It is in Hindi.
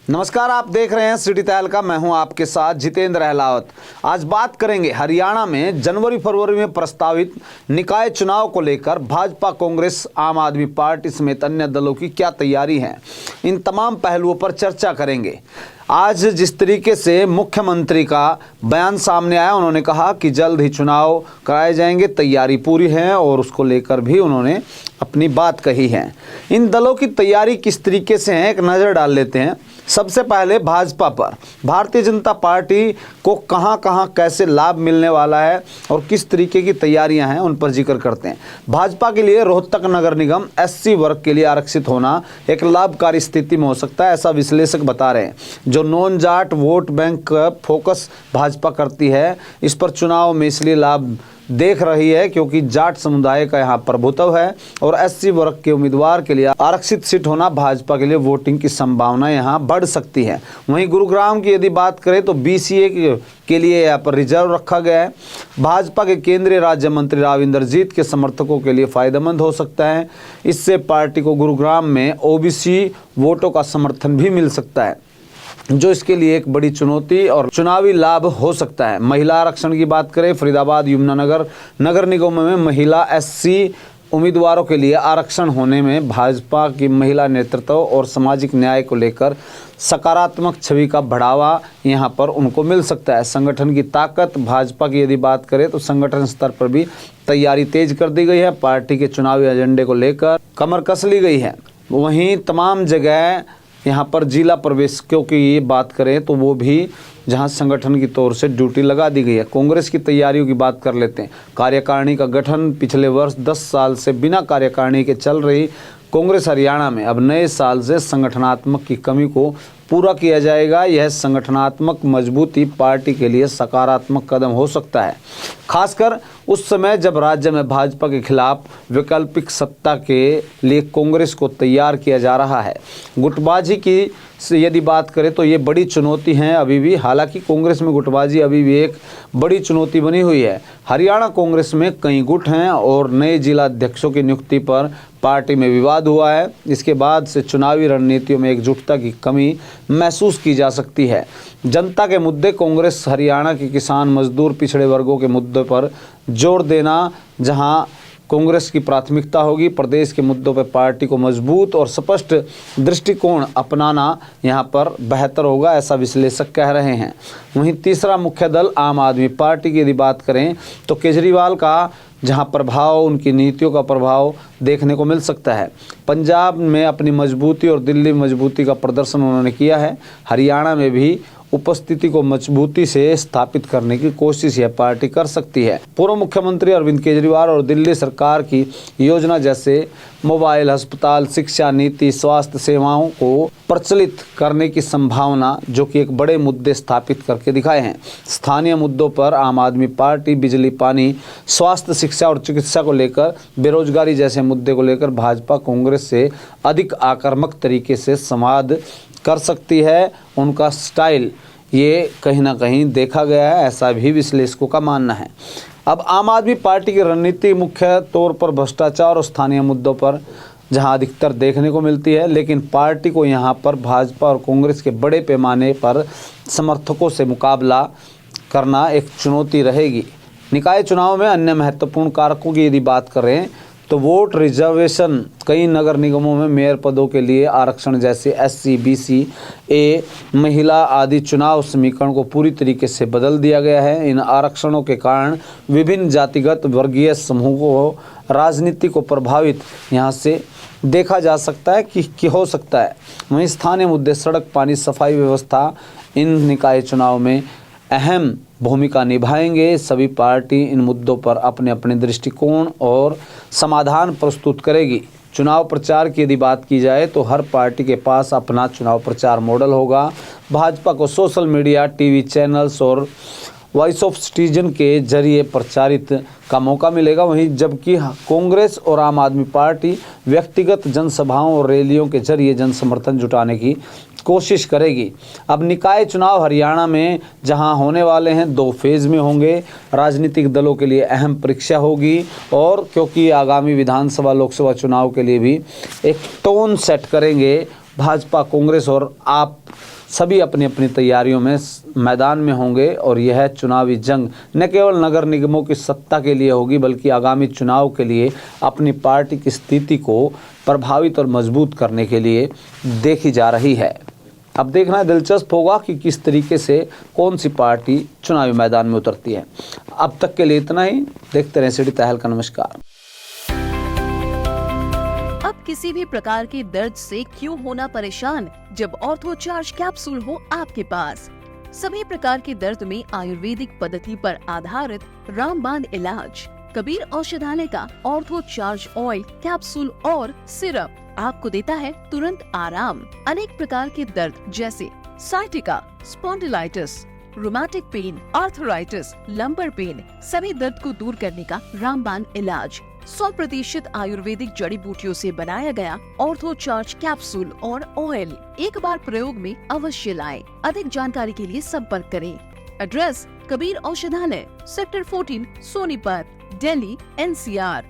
नमस्कार, आप देख रहे हैं सिटी तहलका। मैं हूं आपके साथ जितेंद्र अहलावत। आज बात करेंगे हरियाणा में जनवरी फरवरी में प्रस्तावित निकाय चुनाव को लेकर भाजपा, कांग्रेस, आम आदमी पार्टी समेत अन्य दलों की क्या तैयारी है। इन तमाम पहलुओं पर चर्चा करेंगे। आज जिस तरीके से मुख्यमंत्री का बयान सामने आया, उन्होंने कहा कि जल्द ही चुनाव कराए जाएंगे, तैयारी पूरी है, और उसको लेकर भी उन्होंने अपनी बात कही है। इन दलों की तैयारी किस तरीके से है, एक नज़र डाल लेते हैं। सबसे पहले भाजपा पर, भारतीय जनता पार्टी को कहां कहां कैसे लाभ मिलने वाला है और किस तरीके की तैयारियां हैं, उन पर जिक्र करते हैं। भाजपा के लिए रोहतक नगर निगम एससी वर्ग के लिए आरक्षित होना एक लाभकारी स्थिति में हो सकता है, ऐसा विश्लेषक बता रहे हैं। जो नॉन जाट वोट बैंक का फोकस भाजपा करती है, इस पर चुनाव में इसलिए लाभ देख रही है क्योंकि जाट समुदाय का यहाँ प्रभुत्व है और एससी वर्ग के उम्मीदवार के लिए आरक्षित सीट होना भाजपा के लिए वोटिंग की संभावना यहाँ बढ़ सकती है। वहीं गुरुग्राम की यदि बात करें तो बीसीए के लिए यहाँ पर रिजर्व रखा गया है। भाजपा के केंद्रीय राज्य मंत्री राव इंद्रजीत के समर्थकों के लिए फायदेमंद हो सकता है। इससे पार्टी को गुरुग्राम में ओबीसी वोटों का समर्थन भी मिल सकता है, जो इसके लिए एक बड़ी चुनौती और चुनावी लाभ हो सकता है। महिला आरक्षण की बात करें, फरीदाबाद यमुनानगर नगर निगम में महिला एससी उम्मीदवारों के लिए आरक्षण होने में भाजपा की महिला नेतृत्व और सामाजिक न्याय को लेकर सकारात्मक छवि का बढ़ावा यहां पर उनको मिल सकता है। संगठन की ताकत, भाजपा की यदि बात करें तो संगठन स्तर पर भी तैयारी तेज कर दी गई है। पार्टी के चुनावी एजेंडे को लेकर कमर कस ली गई है। वहीं तमाम जगह यहाँ पर जिला प्रवेशकों की ये बात करें तो वो भी जहाँ संगठन की तौर से ड्यूटी लगा दी गई है। कांग्रेस की तैयारियों की बात कर लेते हैं। कार्यकारिणी का गठन, पिछले वर्ष 10 साल से बिना कार्यकारिणी के चल रही कांग्रेस हरियाणा में अब नए साल से संगठनात्मक की कमी को पूरा किया जाएगा। यह संगठनात्मक मजबूती पार्टी के लिए सकारात्मक कदम हो सकता है, खासकर उस समय जब राज्य में भाजपा के खिलाफ वैकल्पिक सत्ता के लिए कांग्रेस को तैयार किया जा रहा है। गुटबाजी की यदि बात करें तो ये बड़ी चुनौती है अभी भी। हालांकि कांग्रेस में गुटबाजी अभी भी एक बड़ी चुनौती बनी हुई है। हरियाणा कांग्रेस में कई गुट हैं और नए जिला अध्यक्षों की नियुक्ति पर पार्टी में विवाद हुआ है। इसके बाद से चुनावी रणनीतियों में एकजुटता की कमी महसूस की जा सकती है। जनता के मुद्दे, कांग्रेस हरियाणा के किसान, मजदूर, पिछड़े वर्गों के मुद्दों पर जोर देना जहां कांग्रेस की प्राथमिकता होगी। प्रदेश के मुद्दों पर पार्टी को मजबूत और स्पष्ट दृष्टिकोण अपनाना यहां पर बेहतर होगा, ऐसा विश्लेषक कह रहे हैं। वहीं तीसरा मुख्य दल आम आदमी पार्टी की यदि बात करें तो केजरीवाल का जहां प्रभाव, उनकी नीतियों का प्रभाव देखने को मिल सकता है। पंजाब में अपनी मजबूती और दिल्ली में मजबूती का प्रदर्शन उन्होंने किया है। हरियाणा में भी उपस्थिति को मजबूती से स्थापित करने की कोशिश यह पार्टी कर सकती है। पूर्व मुख्यमंत्री अरविंद केजरीवाल और दिल्ली सरकार की योजना जैसे मोबाइल, अस्पताल, शिक्षा नीति, स्वास्थ्य सेवाओं को प्रचलित करने की संभावना, जो कि एक बड़े मुद्दे स्थापित करके दिखाए हैं। स्थानीय मुद्दों पर आम आदमी पार्टी बिजली, पानी, स्वास्थ्य, शिक्षा और चिकित्सा को लेकर, बेरोजगारी जैसे मुद्दे को लेकर भाजपा कांग्रेस से अधिक आक्रामक तरीके से संवाद कर सकती है। उनका स्टाइल ये कहीं ना कहीं देखा गया है, ऐसा भी विश्लेषकों का मानना है। अब आम आदमी पार्टी की रणनीति मुख्य तौर पर भ्रष्टाचार और स्थानीय मुद्दों पर जहां अधिकतर देखने को मिलती है, लेकिन पार्टी को यहां पर भाजपा और कांग्रेस के बड़े पैमाने पर समर्थकों से मुकाबला करना एक चुनौती रहेगी। निकाय चुनाव में अन्य महत्वपूर्ण कारकों की यदि बात करें तो वोट रिजर्वेशन, कई नगर निगमों में मेयर पदों के लिए आरक्षण जैसे एससी, बीसी, महिला आदि चुनाव समीकरण को पूरी तरीके से बदल दिया गया है। इन आरक्षणों के कारण विभिन्न जातिगत वर्गीय समूहों को, राजनीति को प्रभावित यहाँ से देखा जा सकता है कि हो सकता है। वहीं स्थानीय मुद्दे, सड़क, पानी, सफाई व्यवस्था इन निकाय चुनाव में अहम भूमिका निभाएंगे। सभी पार्टी इन मुद्दों पर अपने अपने दृष्टिकोण और समाधान प्रस्तुत करेगी। चुनाव प्रचार की यदि बात की जाए तो हर पार्टी के पास अपना चुनाव प्रचार मॉडल होगा। भाजपा को सोशल मीडिया, टीवी चैनल्स और वॉइस ऑफ सिटीजन के जरिए प्रचारित का मौका मिलेगा। वहीं जबकि कांग्रेस और आम आदमी पार्टी व्यक्तिगत जनसभाओं और रैलियों के जरिए जन समर्थन जुटाने की कोशिश करेगी। अब निकाय चुनाव हरियाणा में जहां होने वाले हैं, 2 फेज में होंगे। राजनीतिक दलों के लिए अहम परीक्षा होगी और क्योंकि आगामी विधानसभा, लोकसभा चुनाव के लिए भी एक टोन सेट करेंगे भाजपा, कांग्रेस और आप सभी अपनी अपनी तैयारियों में मैदान में होंगे और यह चुनावी जंग न केवल नगर निगमों की सत्ता के लिए होगी बल्कि आगामी चुनाव के लिए अपनी पार्टी की स्थिति को प्रभावित और मजबूत करने के लिए देखी जा रही है। अब देखना दिलचस्प होगा कि किस तरीके से कौन सी पार्टी चुनावी मैदान में उतरती है। अब तक के लिए इतना ही। देखते रहें सिटी तहलका। नमस्कार। अब किसी भी प्रकार के दर्द से क्यों होना परेशान जब ऑर्थो चार्ज कैप्सूल हो आपके पास। सभी प्रकार के दर्द में आयुर्वेदिक पद्धति पर आधारित रामबाण इलाज कबीर औषधालय का ऑर्थो चार्ज ऑयल कैप्सूल और सिरप आपको देता है तुरंत आराम। अनेक प्रकार के दर्द जैसे sciatica, spondylitis, rheumatic pain, arthritis, lumbar pain, सभी दर्द को दूर करने का रामबाण इलाज 100% आयुर्वेदिक जड़ी बूटियों से बनाया गया ऑर्थो चार्ज कैप्सूल और ऑयल एक बार प्रयोग में अवश्य लाएं। अधिक जानकारी के लिए संपर्क करें। एड्रेस कबीर औषधालय, सेक्टर 14, सोनीपत, दिल्ली, NCR।